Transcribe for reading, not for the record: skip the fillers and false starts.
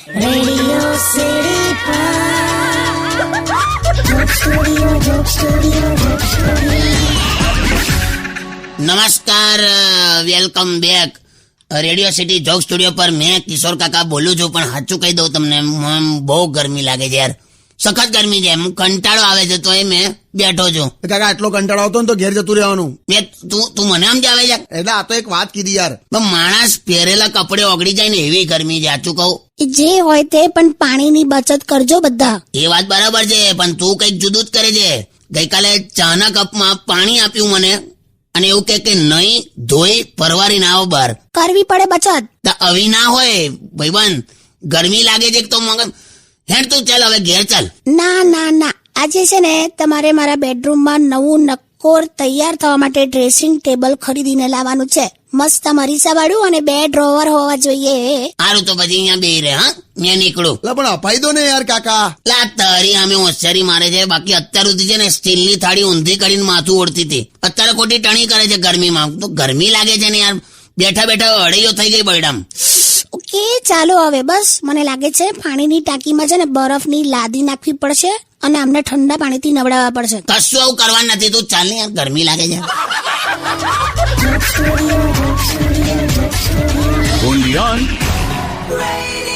Radio city નમસ્કાર, welcome back. Radio city joke studio પર મેં કિશોર કાકા બોલું છું. પણ સાચું કહી દઉં તમને, બહુ ગરમી લાગે છે યાર, સખત ગરમી છે. કંટાળો આવે છે તો એ મેં બેઠો છું. કાકા આટલો કંટાળો આવતો ને તો ઘેર જતું રહેવાનું. તું મને આમ જ આવે છે. એટલે આ તો એક વાત કીધી યાર. પણ માણસ પહેરેલા કપડે ઓગળી જાય ને એવી ગરમી છે. સાચું કહું, જે હોય તે, પણ પાણીની બચત કરજો બધા. એ વાત બરાબર છે, પણ તું કઈક જુદું જ કરે છે. ગઈકાલે ચાના કપમાં પાણી આપ્યું મને અને એવું કે નહીં ધોઈ પરવારી ના આવો બહાર. કરવી પડે બચત. આવી ના હોય ભાઈબંધ, ગરમી લાગે છે તો મગર હેડ તું ચાલ હવે ઘેર ચાલ. ના ના ના, આજે છે ને તમારે મારા બેડરૂમમાં નવું નક્કોર તૈયાર થવા માટે ડ્રેસિંગ ટેબલ ખરીદીને લાવવાનું છે. મસ્ત મરીસા વાળું અને 2 ડ્રોવર હોવા જોઈએ. સારું તો પછી અહીંયા બેહી રહે. હા, મેં નીકળું. પણ અપાઈ દો ને યાર કાકા. લા તારી આમે હોશિયારી મારે છે. બાકી અત્યાર સુધી છે ને સ્ટીલની થાળી ઊંધી કરીને માથું ઓળતી હતી. અત્યારે ખોટી ટણી કરે છે ગરમીમાં. તો ગરમી લાગે છે ને યાર, બેઠા બેઠા અડૈયો થઈ ગઈ બૈડામ. ઓકે ચાલો હવે બસ. મને લાગે છે પાણીની ટાંકીમાં છે ને બરફની લાદી નાખવી પડશે અને અમને ઠંડા પાણીથી નવડાવવા પડશે. કશું આવું કરવા નથી. તું ચાલ ને યાર, ગરમી લાગે છે. Only on Radio